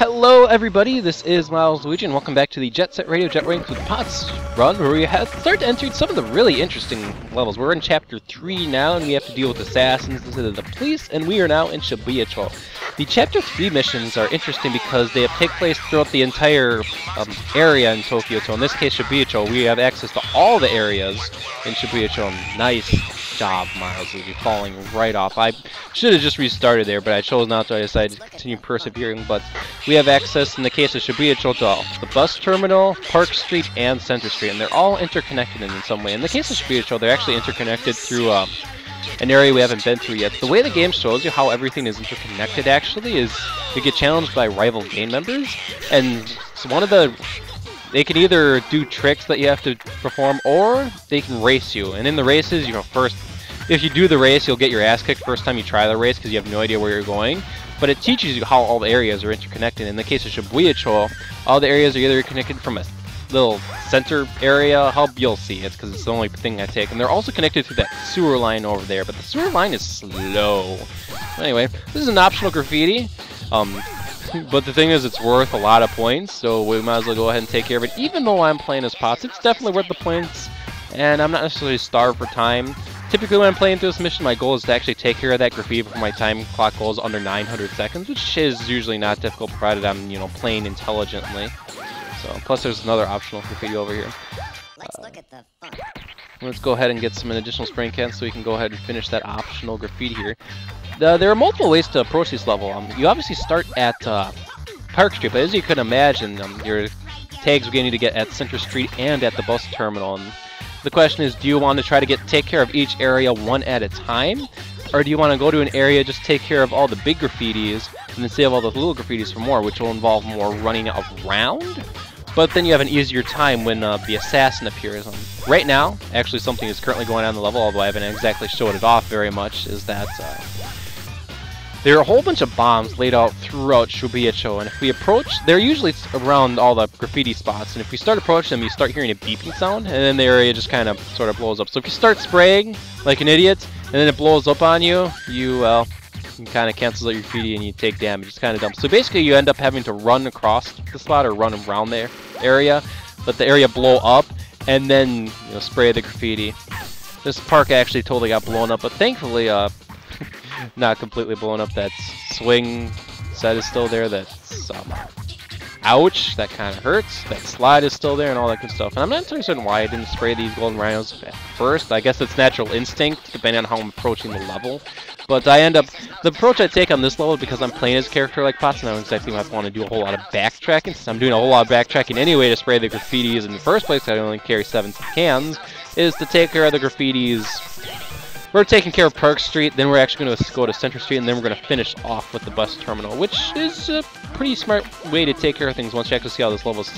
Hello everybody, this is Miles Luigi and welcome back to the Jet Set Radio Jet Rank with Pots run where we have started entering some of the really interesting levels. We're in Chapter 3 now and we have to deal with assassins instead of the police, and we are now in Shibuya-cho. The Chapter 3 missions are interesting because they take place throughout the entire area in Tokyo. So in this case Shibuya-cho, we have access to all the areas in Shibuya-cho. Nice job, Miles, you're falling right off. I should have just restarted there, but I chose not to. I decided to continue persevering, but we have access, in the case of Shibuya-cho, to the bus terminal, Park Street, and Center Street, and they're all interconnected in some way. In the case of Shibuya-cho, they're actually interconnected through an area we haven't been through yet. The way the game shows you how everything is interconnected, actually, is you get challenged by rival gang members, and so they can either do tricks that you have to perform, or they can race you. And in the races, if you do the race, you'll get your ass kicked first time you try the race because you have no idea where you're going. But it teaches you how all the areas are interconnected. In the case of Shibuya-cho, all the areas are either connected from a little center area. You'll see it because it's the only thing I take. And they're also connected to that sewer line over there. But the sewer line is slow. Anyway, this is an optional graffiti. But the thing is, it's worth a lot of points, so we might as well go ahead and take care of it. Even though I'm playing as Pots, it's definitely worth the points, and I'm not necessarily starved for time. Typically when I'm playing through this mission, my goal is to actually take care of that graffiti before my time clock goes under 900 seconds, which is usually not difficult provided I'm, playing intelligently. So, plus there's another optional graffiti over here. Let's look at the fun. Let's go ahead and get some additional spraying cans so we can go ahead and finish that optional graffiti here. There are multiple ways to approach this level. You obviously start at Park Street, but as you can imagine, your tags are going to need to get at Center Street and at the bus terminal. And the question is, do you want to try to take care of each area one at a time? Or do you want to go to an area, just take care of all the big graffitis, and then save all the little graffitis for more, which will involve more running around? But then you have an easier time when the assassin appears. Right now, actually something is currently going on in the level, although I haven't exactly showed it off very much, is that there are a whole bunch of bombs laid out throughout Shibuya-cho, and if we approach, they're usually around all the graffiti spots, and if we start approaching them, you start hearing a beeping sound, and then the area just kind of sort of blows up. So if you start spraying like an idiot, and then it blows up on you, it kind of cancels out your graffiti and you take damage. It's kind of dumb. So basically you end up having to run across the spot or run around the area, let the area blow up, and then spray the graffiti. This park actually totally got blown up, but thankfully not completely blown up. That swing set is still there. That's ouch, that kind of hurts. That slide is still there and all that good stuff. And I'm not entirely certain why I didn't spray these golden rhinos at first. I guess it's natural instinct depending on how I'm approaching the level. But the approach I take on this level, because I'm playing as a character like Pots, and I don't exactly want to do a whole lot of backtracking. Since I'm doing a whole lot of backtracking anyway to spray the graffitis in the first place, I only carry 7 cans, is to take care of the graffitis. We're taking care of Park Street, then we're actually going to go to Center Street, and then we're going to finish off with the bus terminal, which is a pretty smart way to take care of things once you actually see how this level is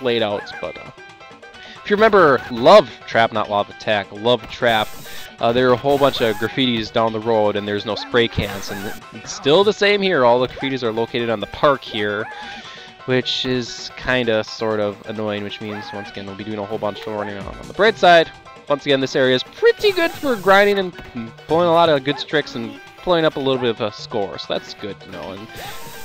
laid out. But if you remember Love Trap, not Love Attack, Love Trap, there are a whole bunch of graffitis down the road, and there's no spray cans, and it's still the same here. All the graffitis are located on the park here, which is kind of sort of annoying, which means, once again, we'll be doing a whole bunch of running on the bright side. Once again, this area is pretty good for grinding and pulling a lot of good tricks and pulling up a little bit of a score, so that's good to know.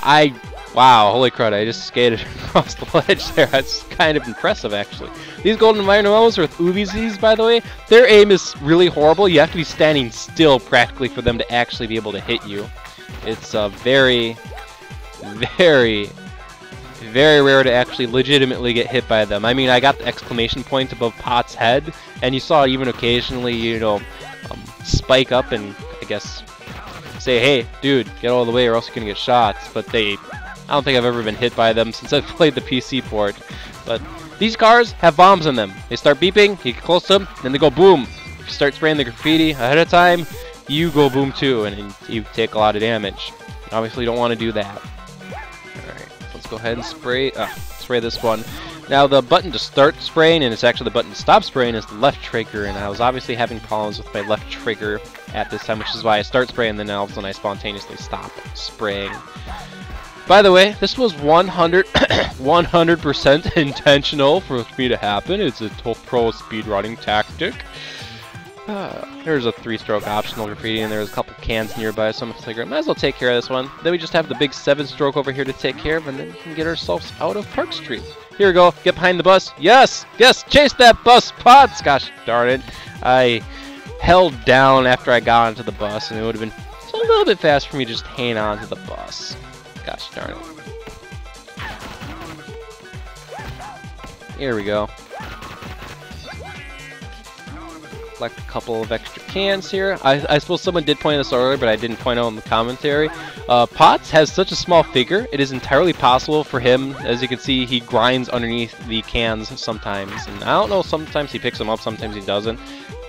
And wow, holy crud, I just skated across the ledge there. That's kind of impressive, actually. These golden rhinos with UVZs, by the way, their aim is really horrible. You have to be standing still practically for them to actually be able to hit you. It's very, very, very rare to actually legitimately get hit by them. I mean, I got the exclamation point above Pot's head, and you saw even occasionally, spike up and, I guess, say, hey, dude, get out of the way or else you're gonna get shot. But I don't think I've ever been hit by them since I've played the PC port. But these cars have bombs in them. They start beeping, you get close to them, then they go boom. If you start spraying the graffiti ahead of time, you go boom too, and you take a lot of damage. Obviously, you don't want to do that. Alright, let's go ahead and spray this one. Now, the button to start spraying, and it's actually the button to stop spraying, is the left trigger, and I was obviously having problems with my left trigger at this time, which is why I start spraying, and then all of a sudden I spontaneously stop spraying. By the way, this was 100% intentional for me to happen. It's a pro speedrunning tactic. There's a 3-stroke optional graffiti, and there's a couple cans nearby, so I'm gonna might as well take care of this one. Then we just have the big 7-stroke over here to take care of, and then we can get ourselves out of Park Street. Here we go. Get behind the bus. Yes! Yes! Chase that bus, Pods! Gosh darn it. I held down after I got onto the bus, and it would have been a little bit fast for me to just hang on to the bus. Gosh darn it. Here we go. Collect a couple of extra cans here. I suppose someone did point this earlier, but I didn't point out in the commentary. Potts has such a small figure, it is entirely possible for him, as you can see, he grinds underneath the cans sometimes. And I don't know, sometimes he picks them up, sometimes he doesn't.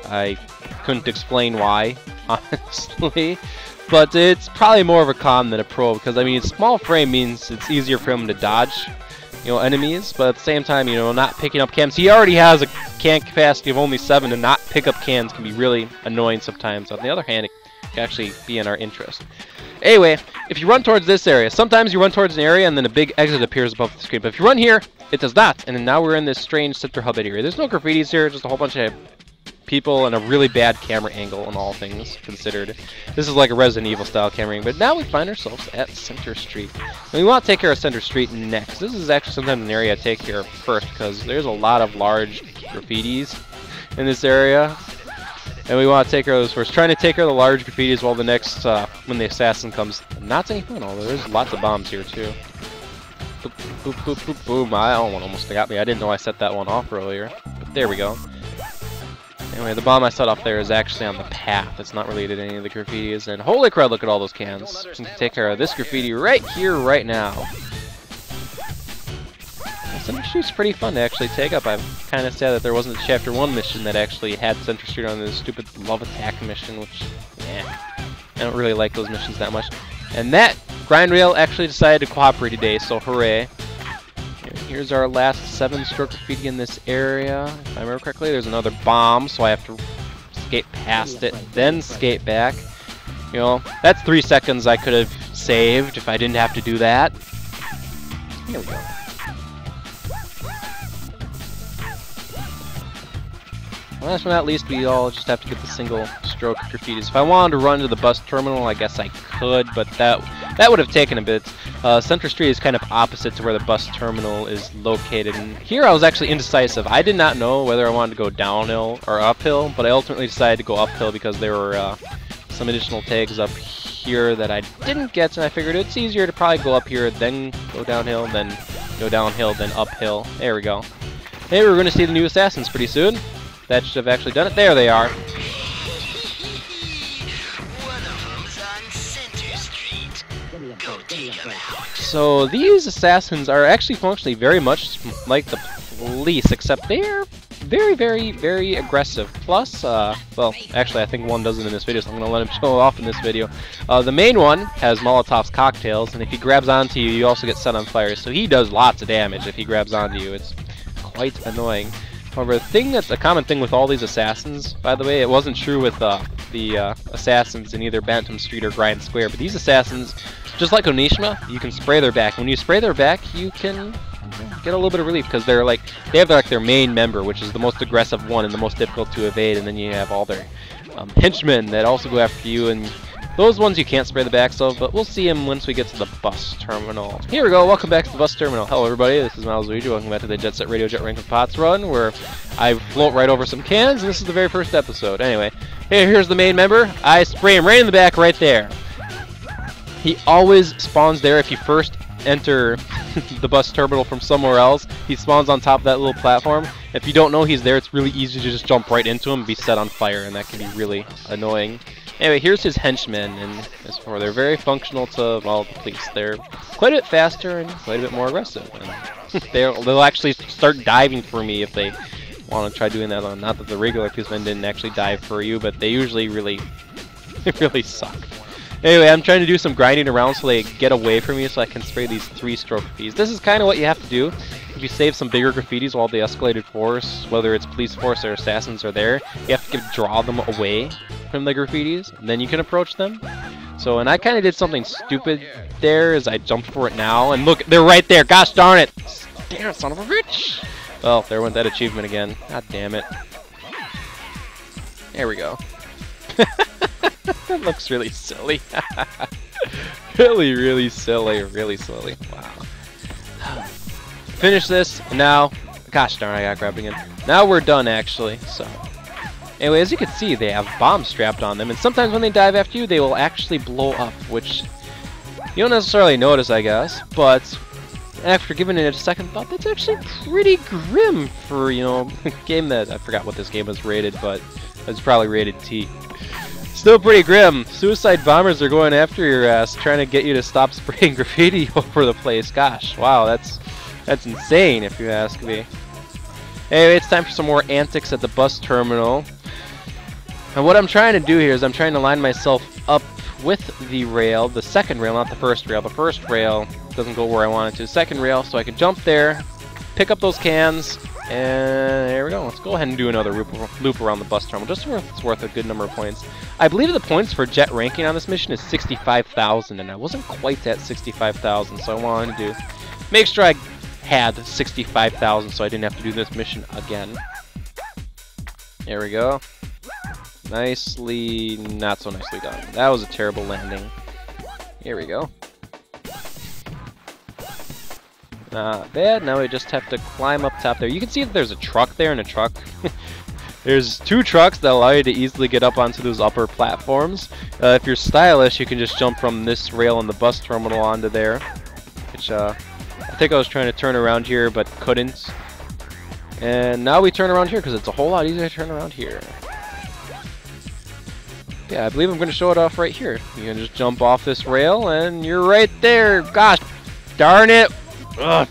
I couldn't explain why, honestly. But it's probably more of a con than a pro, because I mean, small frame means it's easier for him to dodge, you know, enemies, but at the same time, you know, not picking up cans. He already has a can capacity of only 7, and not pick up cans can be really annoying sometimes. On the other hand, it can actually be in our interest. Anyway, if you run towards this area, sometimes you run towards an area and then a big exit appears above the screen. But if you run here, it does not. And then now we're in this strange center hub area. There's no graffitis here, just a whole bunch of people and a really bad camera angle and all things considered. This is like a Resident Evil style camera angle, but now we find ourselves at Center Street. And we want to take care of Center Street next. This is actually sometimes an area I take care of first because there's a lot of large graffitis in this area. And we want to take care of those first. Trying to take care of the large graffitis while the next, when the assassin comes. Not any fun, although there's lots of bombs here too. Boop, boop, boop, boop, boom. Oh, one almost got me. I didn't know I set that one off earlier. But there we go. Anyway, the bomb I set off there is actually on the path. It's not related to any of the graffitis. And holy crap, look at all those cans. We can take care of this graffiti right here, right now. Center Street's pretty fun to actually take up. I'm kind of sad that there wasn't a Chapter 1 mission that actually had Center Street on this stupid Love Attack mission, which, I don't really like those missions that much. And that grind rail actually decided to cooperate today, so hooray. Here's our last 7-stroke graffiti in this area. If I remember correctly, there's another bomb, so I have to skate past it, then skate back. You know, that's 3 seconds I could have saved if I didn't have to do that. Here we go. Last but not least, we all just have to get the single-stroke graffitis. If I wanted to run to the bus terminal, I guess I could, but that would have taken a bit. Center Street is kind of opposite to where the bus terminal is located. And here I was actually indecisive. I did not know whether I wanted to go downhill or uphill, but I ultimately decided to go uphill because there were some additional tags up here that I didn't get, and I figured it's easier to probably go up here, then go downhill, then go downhill, then uphill. There we go. Maybe we're going to see the new assassins pretty soon. That should have actually done it. There they are. So these assassins are actually functionally very much like the police, except they are very, very, very aggressive. Plus, well, actually I think one doesn't in this video, so I'm going to let him show off in this video. The main one has Molotov's cocktails, and if he grabs onto you, you also get set on fire. So he does lots of damage if he grabs onto you. It's quite annoying. However, the thing that's a common thing with all these assassins, by the way, it wasn't true with the assassins in either Bantam Street or Grind Square, but these assassins, just like Onishima, you can spray their back. When you spray their back, you can get a little bit of relief because they're like they have like their main member, which is the most aggressive one and the most difficult to evade, and then you have all their henchmen that also go after you, and those ones you can't spray the backs of, but we'll see them once we get to the bus terminal. Here we go, welcome back to the bus terminal. Hello everybody, this is Miles Luigi, welcome back to the Jet Set Radio Jet Rank and Pots run, where I float right over some cans, and this is the very first episode. Anyway, here's the main member. I spray him right in the back right there. He always spawns there if you first enter the bus terminal from somewhere else. He spawns on top of that little platform. If you don't know he's there, it's really easy to just jump right into him and be set on fire, and that can be really annoying. Anyway, here's his henchmen, and as for they're very functional to, well, the police. They're quite a bit faster and quite a bit more aggressive. And they'll actually start diving for me if they want to try doing that. Not that the regular policemen didn't actually dive for you, but they usually really suck. Anyway, I'm trying to do some grinding around so they get away from me so I can spray these 3-stroke graffitis. This is kind of what you have to do. If you save some bigger graffitis while the escalated force, whether it's police force or assassins are there, you have to draw them away from the graffitis, and then you can approach them. So, and I kind of did something stupid there as I jumped for it now, and look, they're right there. Gosh darn it. Damn, son of a bitch. Well, there went that achievement again. God damn it. There we go. That looks really silly. Really silly. Really silly. Wow. Finish this, and now... Gosh darn, I got grabbed again. Now we're done, actually, so... Anyway, as you can see, they have bombs strapped on them, and sometimes when they dive after you, they will actually blow up, which you don't necessarily notice, I guess, but after giving it a second thought, that's actually pretty grim for, you know, a game that... I forgot what this game was rated, but it's probably rated T. Still pretty grim. Suicide bombers are going after your ass, trying to get you to stop spraying graffiti over the place. Gosh, wow, that's insane if you ask me. Anyway, it's time for some more antics at the bus terminal. And what I'm trying to do here is I'm trying to line myself up with the rail, the second rail, not the first rail. The first rail doesn't go where I want it to. The second rail, so I can jump there, pick up those cans, and there we go. Let's go ahead and do another loop around the bus terminal, just so it's worth a good number of points. I believe the points for jet ranking on this mission is 65,000, and I wasn't quite at 65,000, so I wanted to make sure I had 65,000 so I didn't have to do this mission again. There we go. Nicely, not so nicely done. That was a terrible landing. Here we go. Not bad. Now we just have to climb up top there. You can see that there's a truck there and a truck. There's two trucks that allow you to easily get up onto those upper platforms. If you're stylish, you can just jump from this rail in the bus terminal onto there, which I think I was trying to turn around here, but couldn't. And now we turn around here because it's a whole lot easier to turn around here. Yeah, I believe I'm going to show it off right here. You can just jump off this rail, and you're right there. Gosh, darn it. Ugh.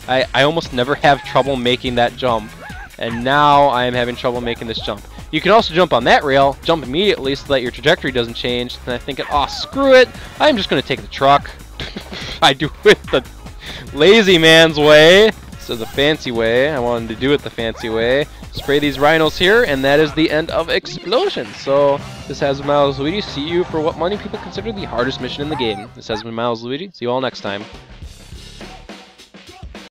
I almost never have trouble making that jump, and now I am having trouble making this jump. You can also jump on that rail, jump immediately so that your trajectory doesn't change. And I think, oh, screw it. I'm just going to take the truck. I do it the lazy man's way. So the fancy way. I wanted to do it the fancy way. Spray these rhinos here, and that is the end of Explosion. So this has been Miles Luigi. See you for what many people consider the hardest mission in the game. This has been Miles Luigi. See you all next time.